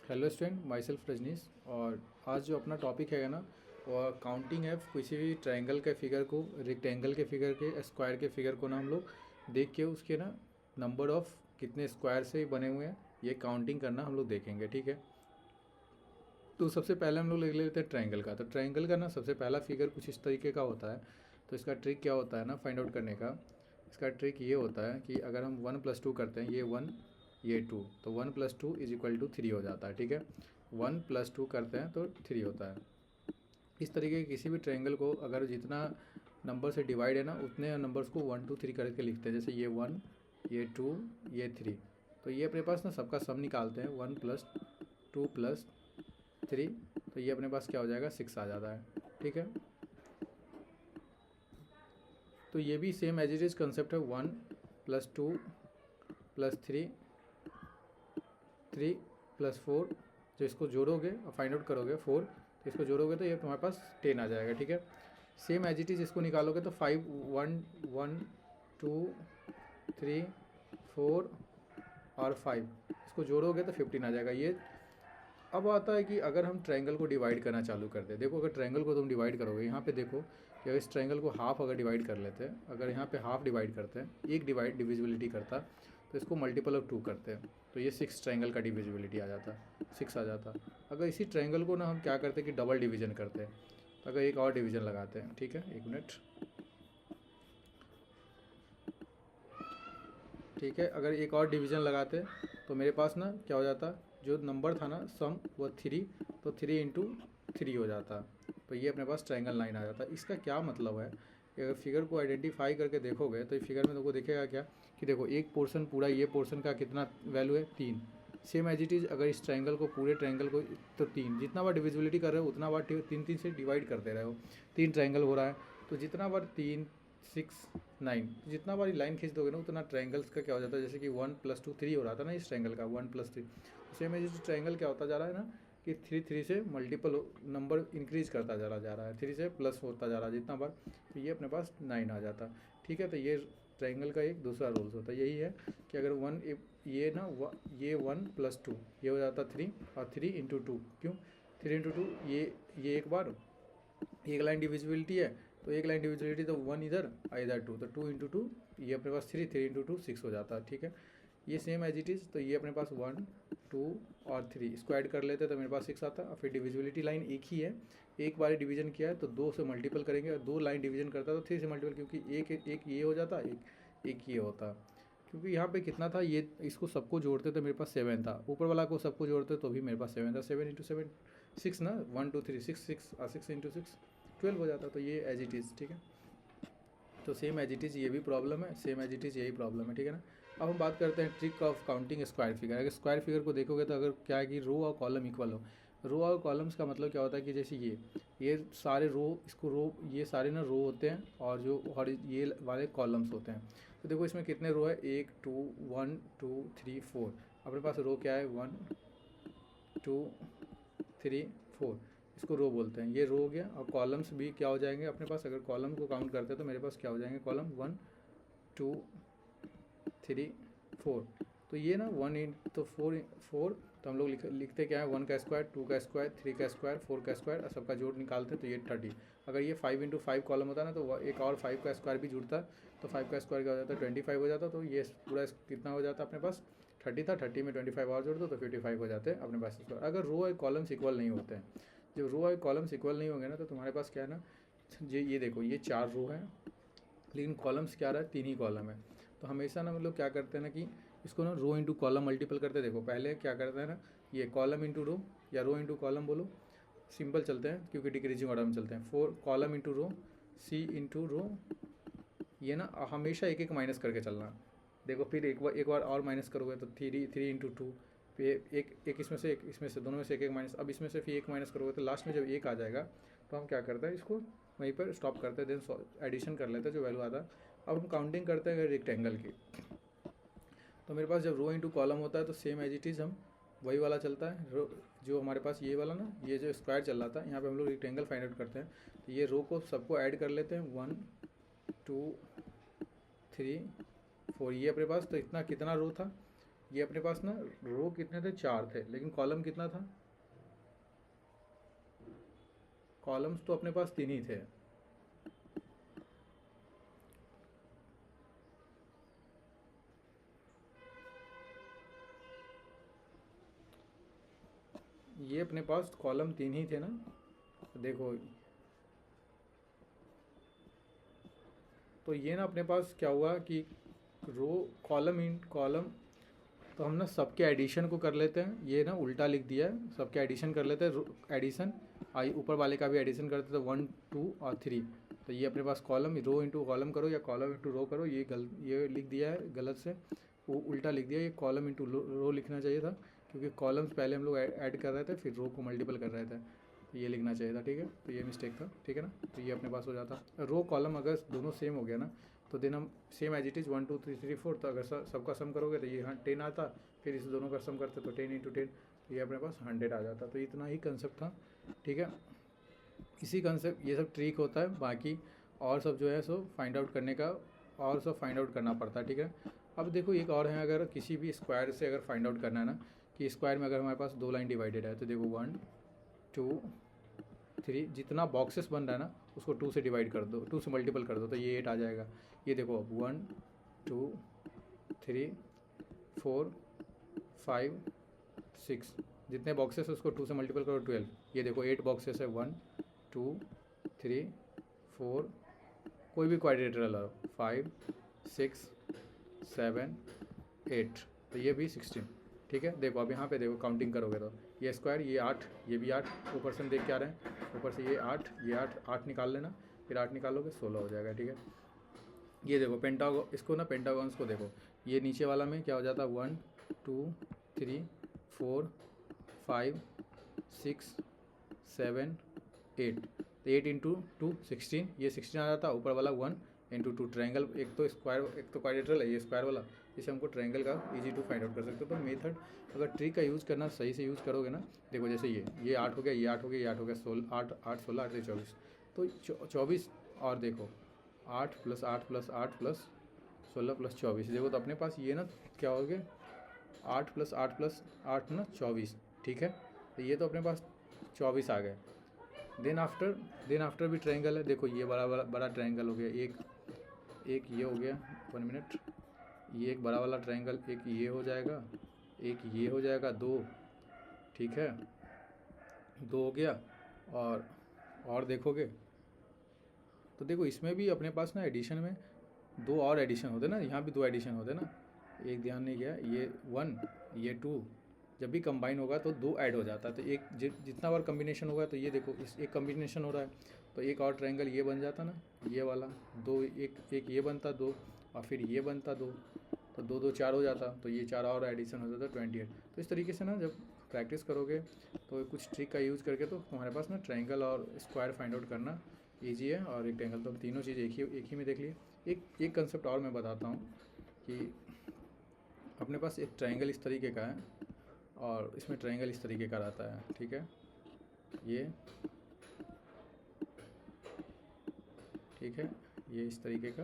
Hello student, myself Rajneesh. और आज जो अपना टॉपिक है ना वो काउंटिंग है। किसी भी ट्रायंगल के फिगर को, रेक्टेंगल के फिगर के, स्क्वायर के फिगर को ना हम लोग देख के उसके ना नंबर ऑफ कितने स्क्वायर से बने हुए हैं ये काउंटिंग करना हम लोग देखेंगे। ठीक है, तो सबसे पहले हम लोग ले लेते हैं ट्रायंगल का। तो ट्रायंगल का ना सबसे पहला फिगर कुछ इस तरीके का होता है। तो इसका ट्रिक क्या होता है ना फाइंड आउट करने का। इसका ट्रिक ये होता है कि अगर हम 1+2 करते हैं, ये 1 ये 2, तो 1+2 इज इक्वल टू 3 हो जाता है। ठीक है, 1+2 करते हैं तो 3 होता है। इस तरीके के किसी भी ट्रायंगल को अगर जितना नंबर से डिवाइड है ना उतने नंबर्स को 1 2 3 करके लिखते हैं। जैसे ये 1 ये 2 ये 3, तो ये अपने पास ना सबका सम निकालते हैं। 1+2+3, तो ये अपने पास क्या हो जाएगा, 6 आ जाता है। ठीक है, तो ये भी same as it is concept है। 1+2+3 3+4, जो इसको जोड़ोगे और फाइंड आउट करोगे 4, तो इसको जोड़ोगे तो ये तुम्हारे पास 10 आ जाएगा। ठीक है, सेम एज इट इज़ इसको निकालोगे तो 5 1 1 2 3 4 और 5, इसको जोड़ोगे तो 15 आ जाएगा। ये अब आता है कि अगर हम ट्रायंगल को डिवाइड करना चालू कर दें। देखो, अगर ट्रायंगल को तुम डिवाइड करोगे, यहाँ पे देखो कि अगर इस ट्रायंगल को हाफ अगर डिवाइड कर लेते हैं, अगर यहाँ पे हाफ डिवाइड करते हैं, एक डिविजिबिलिटी करता, तो इसको मल्टीपल ऑफ 2 करते हैं, तो ये 6 ट्रायंगल का डिविजिबिलिटी आ जाता, 6 आ जाता। अगर इसी ट्रायंगल को ना हम क्या करते हैं कि डबल डिवीजन करते हैं, तो अगर एक और डिवीजन लगाते हैं। ठीक है, एक मिनट। ठीक है, अगर एक और डिवीज़न लगाते तो मेरे पास ना क्या हो जाता, जो नंबर था ना सम वो 3, तो 3 × 3 हो जाता। तो ये अपने पास ट्रायंगल लाइन आ जाता। इसका क्या मतलब है कि अगर फिगर को आइडेंटिफाई करके देखोगे तो इस फिगर में तुमको दिखेगा क्या कि देखो एक पोर्शन पूरा, ये पोर्शन का कितना वैल्यू है, 3। सेम एज इट इज़ अगर इस ट्रायंगल को, पूरे ट्रायंगल को, तो 3 जितना बार डिविजिबिलिटी कर रहे हो उतना बार 3 3 से डिवाइड करते रहे हो। 3 ट्रायंगल हो रहा है, तो जितना बार 3 6 9, जितना बार लाइन खींच दोगे ना उतना ट्रायंगल्स का क्या हो जाता है। जैसे कि 1+2 3 हो रहा था ना इस ट्रायंगल का, 1+3। सेम एज इट ट्रायंगल क्या होता जा रहा है ना कि 3 से मल्टीपल नंबर इंक्रीज करता जा रहा है, 3 से प्लस होता जा रहा है जितना बार, तो ये अपने पास 9 आ जाता। ठीक है, तो ये ट्रायंगल का एक दूसरा रूल्स होता है, यही है कि अगर ये ना ये 1+2 ये हो जाता 3, और 3 × 2 क्यों, 3 × 2 ये एक बार एक लाइन डिविजिबिलिटी है, तो एक लाइन डिविजिबिलिटी तो 1 इधर और इधर 2, तो 2 × 2 ये अपने पास 3 3 × 2 6 हो जाता है। ठीक है, ये सेम एज इट इज़, तो ये अपने पास 1 2 और 3 इसको ऐड कर लेते तो मेरे पास 6 आता। और फिर डिविजिबिलिटी लाइन एक ही है, एक बार डिवीजन किया है तो 2 से मल्टीपल करेंगे, और 2 लाइन डिवीजन करता तो 3 से मल्टीपल, क्योंकि एक ये हो जाता, एक ये होता। क्योंकि यहाँ पे कितना था, ये इसको सबको जोड़ते तो मेरे पास 7 था, ऊपर वाला को सबको जोड़ते तो भी मेरे पास 7 था। 7 × 7 6 ना, 1 2 3 6 6 और 6 × 6 12 हो जाता। तो ये एज इट इज़। ठीक है, तो सेम एज इट इज़ ये भी प्रॉब्लम है, सेम एज इट इज़ यही प्रॉब्लम है। ठीक है ना, अब हम बात करते हैं trick of counting square figure. अगर स्क्वायर फिगर को देखोगे तो अगर क्या है कि रो और कॉलम इक्वल हो। रो और कॉलम्स का मतलब क्या होता है कि जैसे ये सारे रो, इसको रो, ये सारे ना रो होते हैं, और जो और ये वाले कॉलम्स होते हैं। तो देखो इसमें कितने रो है, 1 2 1 2 3 4। अपने पास रो क्या है, 1 2 3 4, इसको रो बोलते हैं, ये रो हो गया। और कॉलम्स भी क्या हो जाएंगे अपने पास, अगर कॉलम को काउंट करते हैं तो मेरे पास क्या हो जाएंगे कॉलम, 1 2 3 4। तो ये ना 1 इन तो 4 तो हम लोग लिखते क्या है, 1 का स्क्वायर, 2 का स्क्वायर, 3 का स्क्वायर, 4 का स्क्वायर, और सबका जोड़ निकालते हैं तो ये 30। अगर ये 5 × 5 कॉलम होता ना तो एक और 5 का स्क्वायर भी जुड़ता, तो 5 का स्क्वायर क्या हो जाता है, 25 हो जाता। तो ये पूरा कितना हो जाता अपने पास, 30 था, 30 में 25 और जोड़ दो तो 55 हो जाते हैं अपने पास स्क्वायर। अगर रो और कॉलम्स इक्वल नहीं होते हैं, जब रो और कॉलम्स इक्वल नहीं होंगे ना तो तुम्हारे पास क्या है ना, ये देखो ये 4 रो है, लेकिन कॉलम्स क्या रहा है, 3 ही कॉलम है। तो हमेशा ना लोग क्या करते हैं ना कि इसको ना रो इंटू कॉलम मल्टीपल करते हैं। देखो पहले क्या करते हैं ना, ये कॉलम इंटू रो या रो इंटू कॉलम बोलो, सिंपल चलते हैं क्योंकि डिक्रीजिंग ऑर्डर में चलते हैं। 4 कॉलम इंटू रो, सी इंटू रो, ये ना हमेशा एक एक माइनस करके चलना। देखो फिर एक बार और माइनस करोगे तो 3 × 2, फिर एक इसमें से एक, इसमें से दोनों में से एक माइनस, अब इसमें से फिर एक माइनस करोगे तो लास्ट में जब एक आ जाएगा तो हम क्या करते हैं, इसको वहीं पर स्टॉप करते हैं, देन एडिशन कर लेते हैं जो वैल्यू आता है। अब हम काउंटिंग करते हैं रेक्टेंगल की। तो मेरे पास जब रो इंटू कॉलम होता है तो सेम एज इट इज़ हम वही वाला चलता है। रो जो हमारे पास ये वाला ना, ये जो स्क्वायर चल रहा था, यहाँ पे हम लोग रेक्टेंगल फाइंड आउट करते हैं। तो ये रो को सबको ऐड कर लेते हैं, 1 2 3 4, ये अपने पास तो इतना कितना रो था, ये अपने पास ना रो कितने थे, 4 थे, लेकिन कॉलम कितना था, कॉलम्स तो अपने पास 3 ही थे। ये अपने पास कॉलम 3 ही थे ना, देखो तो ये ना अपने पास क्या हुआ कि रो कॉलम इन कॉलम, तो हम ना सबके एडिशन को कर लेते हैं, ये ना उल्टा लिख दिया है, सबके एडिशन कर लेते हैं, एडिशन आई ऊपर वाले का भी एडिशन करते तो 1 2 और 3, तो ये अपने पास कॉलम रो इंटू कॉलम करो या कॉलम इंटू रो करो, ये लिख दिया है गलत से, वो उल्टा लिख दिया, ये कॉलम इंटू रो लिखना चाहिए था, क्योंकि कॉलम्स पहले हम लोग ऐड कर रहे थे फिर रो को मल्टीपल कर रहे थे, तो ये लिखना चाहिए था, ठीक है, तो ये मिस्टेक था, ठीक है ना, तो ये अपने पास हो जाता। रो कॉलम अगर दोनों सेम हो गया ना, तो देन हम सेम एज इट इज़ 1 2 3 3 4, तो अगर सबका सम करोगे तो ये यहाँ 10 आता, फिर इस दोनों का सम करते तो 10 इंटू 10, ये अपने पास 100 आ जाता। तो इतना ही कंसेप्ट था, ठीक है, इसी कंसेप्ट ये सब ट्रिक होता है, बाकी और सब जो है सो फाइंड आउट करने का, और सब फाइंड आउट करना पड़ता है, ठीक है। अब देखो एक और है, अगर किसी भी स्क्वायर से अगर फाइंड आउट करना है ना, कि स्क्वायर में अगर हमारे पास 2 लाइन डिवाइडेड है, तो देखो 1 2 3, जितना बॉक्सेस बन रहा है ना उसको 2 से डिवाइड कर दो, 2 से मल्टीपल कर दो, तो ये 8 आ जाएगा। ये देखो अब 1 2 3 4 5 6, जितने बॉक्सेस है उसको 2 से मल्टीपल करो 12, ये देखो 8 बॉक्सेस है, 1 2 3 4, कोई भी क्वाड्रेटर लो, 5 6 7 8, तो ये भी 16, ठीक है। देखो अब यहाँ पे देखो काउंटिंग करोगे तो ये स्क्वायर, ये 8, ये भी 8, ऊपर से हम देख क्या रहे हैं, ऊपर से ये 8 ये 8 8 निकाल लेना, फिर 8 निकालोगे 16 हो जाएगा, ठीक है। ये देखो पेंटागो, इसको ना पेंटागॉन्स को देखो, ये नीचे वाला में क्या हो जाता है, 1 2 3 4 5 6 7 8, तो 8 इंटू 2 16, ये 16 आ जाता, ऊपर वाला 1 इंटू 2, ट्रायंगल, एक तो स्क्वायर एक तो क्वाड्रेटरल है, ये स्क्वायर वाला, इसे हमको ट्रायंगल का इजी टू फाइंड आउट कर सकते हो। तो मेथड अगर ट्रिक का यूज़ करना सही से यूज़ करोगे ना, देखो जैसे ये 8 हो गया, ये 8 हो गया, ये 8 हो गया, 16 8 8 16 8 से 24, तो 24, और देखो 8 + 8 + 8 + 16 + 24, देखो तो अपने पास ये ना क्या हो गया, 8 + 8 + 8 ना 24, ठीक है, तो ये तो अपने पास 24 आ गए। देन आफ्टर भी ट्रायंगल है, देखो ये बड़ा ट्रायंगल हो गया, एक ये हो गया, 1 मिनट, ये एक बड़ा वाला ट्रायंगल, एक ये हो जाएगा, एक ये हो जाएगा, 2, ठीक है, 2 हो गया, और देखोगे तो देखो इसमें भी अपने पास ना एडिशन में 2 और एडिशन होते ना, यहाँ भी 2 एडिशन होते ना, एक ध्यान नहीं गया, ये 1 ये 2, जब भी कंबाइन होगा तो 2 ऐड हो जाता है, तो एक जितना बार कम्बिनेशन होगा, तो ये देखो इस एक कम्बिनेशन हो रहा है, तो एक और ट्रायंगल ये बन जाता ना, ये वाला 2, एक ये बनता 2, और फिर ये बनता 2, तो 2 2 4 हो जाता, तो ये 4 और एडिशन हो जाता 28। तो इस तरीके से ना जब प्रैक्टिस करोगे तो कुछ ट्रिक का यूज़ करके, तो तुम्हारे पास ना ट्रायंगल और स्क्वायर फाइंड आउट करना ईजी है, और रेक्टेंगल, तो हम तीनों चीज़ एक ही में देख लिए। एक कंसेप्ट और मैं बताता हूँ कि अपने पास एक ट्रायंगल इस तरीके का है, और इसमें ट्रायंगल इस तरीके का रहता है, ठीक है, ये ठीक है, ये इस तरीके का,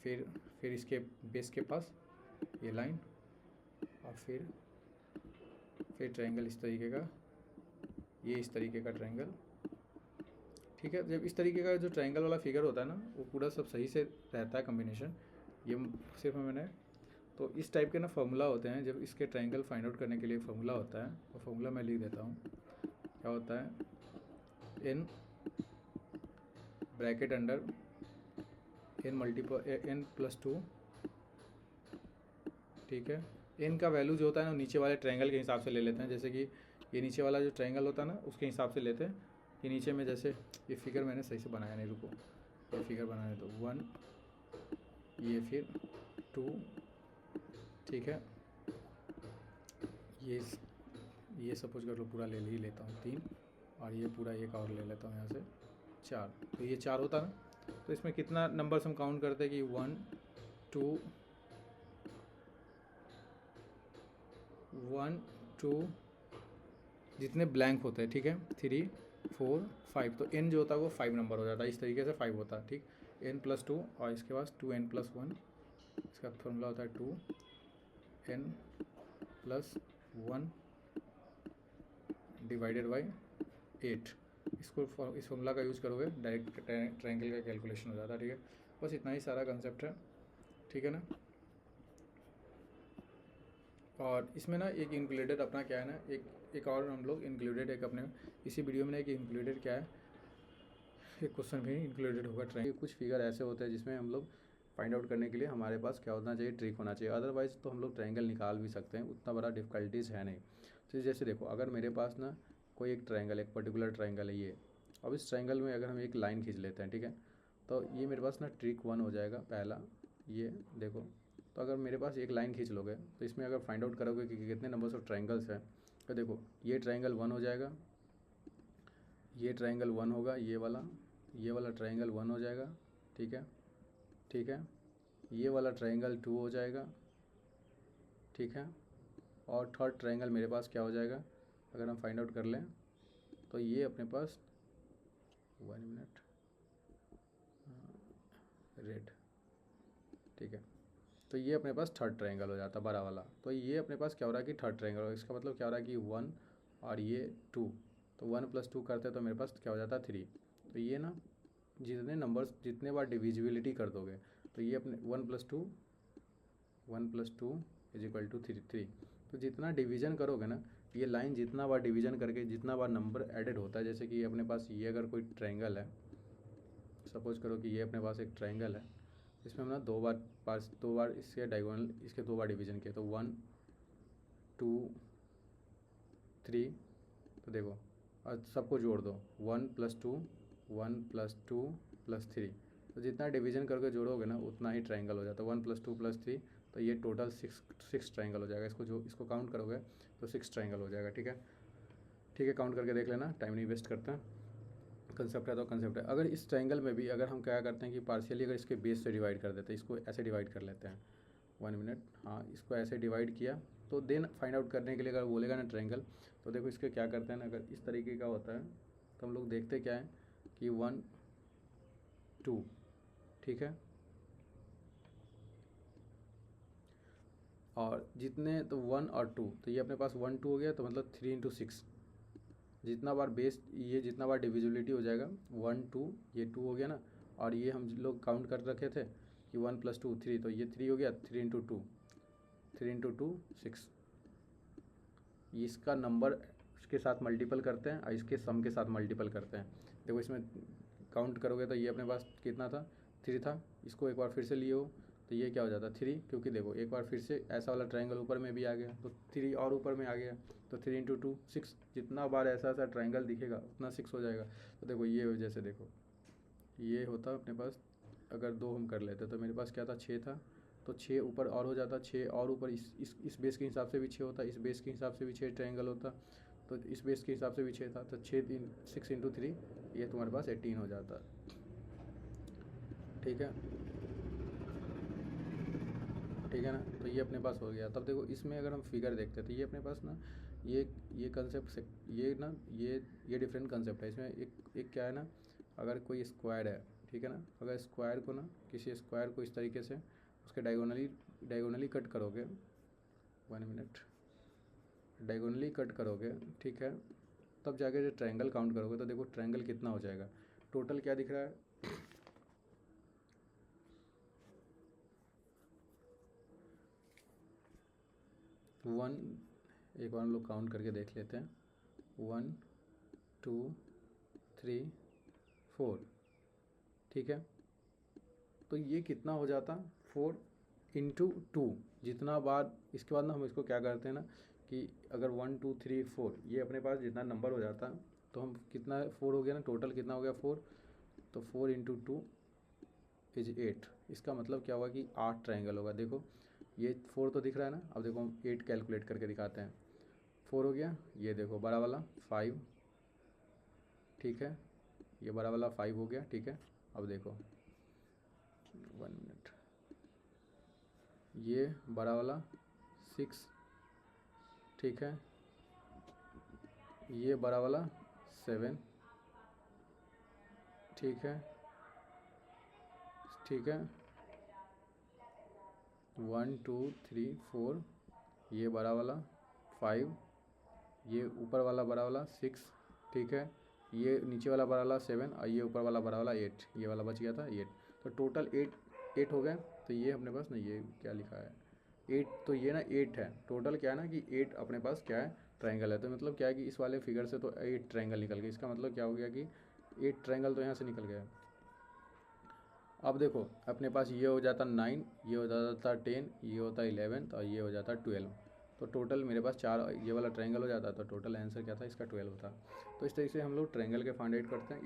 फिर इसके बेस के पास ये लाइन, और फिर ट्रायंगल इस तरीके का, ये इस तरीके का ट्रायंगल, ठीक है। जब इस तरीके का जो ट्रायंगल वाला फिगर होता है ना, वो पूरा सब सही से रहता है कम्बिनेशन, ये सिर्फ मैंने, तो इस टाइप के ना फार्मूला होते हैं, जब इसके ट्रायंगल फाइंड आउट करने के लिए फार्मूला होता है, वो फार्मूला मैं लिख देता हूँ, क्या होता है, n ब्रैकेट अंडर n + 2, ठीक है। n का वैल्यू जो होता है ना नीचे वाले ट्रायंगल के हिसाब से ले लेते हैं, जैसे कि ये नीचे वाला जो ट्रायंगल होता है ना उसके हिसाब से लेते हैं, कि नीचे में जैसे ये फिगर मैंने सही से बनाया नहीं, रुको, ये फिगर बनाने तो 1, ये फिर 2, ठीक है, ये सपोज कर लो पूरा ले ही लेता हूँ 3, और ये पूरा एक और ले लेता हूँ यहाँ से 4, तो ये 4 होता ना, तो इसमें कितना नंबर्स हम काउंट करते हैं कि 1 2 जितने ब्लैंक होते हैं, ठीक है, 3 4 5, तो n जो होता है वो 5 नंबर हो जाता है, इस तरीके से 5 होता है, ठीक, n + 2, और इसके पास 2n + 1, इसका फॉर्मूला होता है 2 n प्लस 1 डिवाइडेड बाई 8। इस फॉर्मूला का यूज़ करोगे डायरेक्ट ट्रायंगल का कैलकुलेशन हो जाता है। ठीक है, बस इतना ही सारा कंसेप्ट है। ठीक है ना। और इसमें ना एक इंक्लूडेड अपना क्या है ना, एक और हम लोग इंक्लूडेड एक अपने इसी वीडियो में ना एक इंक्लूडेड क्या है, एक क्वेश्चन भी इंक्लूडेड होगा ट्रायंगल। कुछ फिगर ऐसे होते हैं जिसमें हम लोग फाइंड आउट करने के लिए हमारे पास क्या होना चाहिए, ट्रिक होना चाहिए। अदरवाइज़ तो हम लोग ट्रायंगल निकाल भी सकते हैं, उतना बड़ा डिफ़िकल्टीज़ है नहीं। तो जैसे देखो, अगर मेरे पास ना कोई एक ट्रायंगल, एक पर्टिकुलर ट्रायंगल है ये, अब इस ट्रायंगल में अगर हम एक लाइन खींच लेते हैं, ठीक है, तो ये मेरे पास ना ट्रिक 1 हो जाएगा पहला। ये देखो, तो अगर मेरे पास एक लाइन खींच लोगे तो इसमें अगर फाइंड आउट करोगे कि कितने नंबर्स ऑफ ट्रायंगल्स हैं, तो देखो ये ट्रायंगल 1 हो जाएगा, ये ट्रायंगल 1 होगा, ये वाला ट्रायंगल 1 हो जाएगा। ठीक है, ठीक है, ये वाला ट्रायंगल 2 हो जाएगा। ठीक है, और थर्ड ट्रायंगल मेरे पास क्या हो जाएगा, अगर हम फाइंड आउट कर लें तो ये अपने पास 1 मिनट रेड। ठीक है, तो ये अपने पास थर्ड ट्रायंगल हो जाता है बड़ा वाला। तो ये अपने पास क्या हो रहा है कि थर्ड ट्रायंगल, इसका मतलब क्या हो रहा है कि 1 और ये 2, तो 1 + 2 करते तो मेरे पास क्या हो जाता है 3। तो ये ना जितने नंबर्स जितने बार डिविजिबिलिटी कर दोगे तो ये अपने 1 + 2 = 3। तो जितना डिवीजन करोगे ना, ये लाइन जितना बार डिवीजन करके जितना बार नंबर एडेड होता है, जैसे कि अपने पास ये अगर कोई ट्रायंगल है, सपोज करो कि ये अपने पास एक ट्रायंगल है, इसमें हम ना दो बार इसके डायगोनल, इसके 2 बार डिवीजन किए, तो 1 2 3। तो देखो और सबको जोड़ दो, 1 + 2 1 + 2 + 3। तो जितना डिवीजन करके जोड़ोगे ना उतना ही ट्रायंगल हो जाता है। 1 + 2 + 3, तो ये टोटल सिक्स ट्रायंगल हो जाएगा। इसको काउंट करोगे तो 6 ट्रायंगल हो जाएगा। ठीक है, ठीक है, काउंट करके देख लेना, टाइम नहीं वेस्ट करते हैं। कंसेप्ट है तो कंसेप्ट है। अगर इस ट्रायंगल में भी अगर हम क्या करते हैं कि पार्शियली अगर इसके बेस से डिवाइड कर देते हैं, इसको ऐसे डिवाइड कर लेते हैं, 1 मिनट, हाँ, इसको ऐसे डिवाइड किया, तो देन फाइंड आउट करने के लिए अगर बोलेगा ना ट्रायंगल, तो देखो इसके क्या करते हैं ना, अगर इस तरीके का होता है तो हम लोग देखते क्या है कि 1 2। ठीक है, और जितने तो 1 और 2, तो ये अपने पास 1 2 हो गया, तो मतलब 3 × 6। जितना बार बेस, ये जितना बार डिविजिबिलिटी हो जाएगा 1 2, ये 2 हो गया ना, और ये हम लोग काउंट कर रखे थे कि 1 + 2 3, तो ये 3 हो गया, 3 × 2 6। इसका नंबर इसके साथ मल्टीपल करते हैं और इसके सम के साथ मल्टीपल करते हैं। देखो इसमें काउंट करोगे तो ये अपने पास कितना था, 3 था। इसको एक बार फिर से लिए हो तो ये क्या हो जाता है 3, क्योंकि देखो एक बार फिर से ऐसा वाला ट्रायंगल ऊपर में भी आ गया तो 3 और ऊपर में आ गया, तो 3 × 2 6। जितना बार ऐसा ऐसा ट्रायंगल दिखेगा उतना 6 हो जाएगा। तो देखो ये वजह से देखो ये होता अपने पास, अगर 2 हम कर लेते तो मेरे पास क्या था, 6 था, तो 6 ऊपर और हो जाता, 6 और ऊपर इस बेस के हिसाब से भी 6 होता, इस बेस के हिसाब से भी 6 ट्रायंगल होता, तो इस बेस के हिसाब से भी 6 था, तो 6 × 3 ये तुम्हारे पास 18 हो जाता। ठीक है, ठीक है ना, तो ये अपने पास हो गया। तब देखो इसमें अगर हम फिगर देखते हैं तो ये अपने पास ना ये कंसेप्ट से ये ना ये डिफरेंट कंसेप्ट है। इसमें एक क्या है ना, अगर कोई स्क्वायर है, ठीक है ना, अगर स्क्वायर को ना किसी स्क्वायर को इस तरीके से उसके डायगोनली कट करोगे, 1 मिनट, डायगोनली कट करोगे, ठीक है, तब जाके जो ट्रायंगल काउंट करोगे तो देखो ट्रायंगल कितना हो जाएगा। टोटल क्या दिख रहा है, 1, एक बार हम लोग काउंट करके देख लेते हैं, 1 2 3 4। ठीक है, तो ये कितना हो जाता, 4 × 2। जितना बार इसके बाद ना हम इसको क्या करते हैं ना कि अगर 1 2 3 4 ये अपने पास जितना नंबर हो जाता तो हम कितना 4 हो गया ना, टोटल कितना हो गया 4, तो 4 × 2 = 8। इसका मतलब क्या हुआ कि 8 ट्रायंगल होगा। देखो ये 4 तो दिख रहा है ना, अब देखो हम 8 कैलकुलेट करके दिखाते हैं। 4 हो गया, ये देखो बड़ा वाला 5, ठीक है, ये बड़ा वाला 5 हो गया। ठीक है, अब देखो 1 मिनट, ये बड़ा वाला 6, ठीक है, ये बड़ा वाला 7, ठीक है, ठीक है, 1 2 3 4 ये बड़ा वाला 5, ये ऊपर वाला बड़ा वाला 6, ठीक है, ये नीचे वाला बड़ा वाला 7 और ये ऊपर वाला बड़ा वाला 8, ये वाला बच गया था 8। तो टोटल 8 हो गए। तो ये अपने पास ना, ये क्या लिखा है 8, तो ये ना 8 है टोटल। क्या है ना कि 8 अपने पास क्या है, ट्रायंगल है। तो मतलब क्या है कि इस वाले फिगर से तो 8 ट्रायंगल निकल गए। इसका मतलब क्या हो गया कि 8 ट्रायंगल तो यहाँ से निकल गया। अब देखो अपने पास ये हो जाता 9, ये हो जाता 10, ये होता 11 और ये हो जाता 12। तो टोटल मेरे पास 4 ये वाला ट्रायंगल हो जाता। तो टोटल आंसर क्या था इसका 12 था। तो इस तरीके से हम लोग ट्रायंगल के फाइंड आउट करते हैं।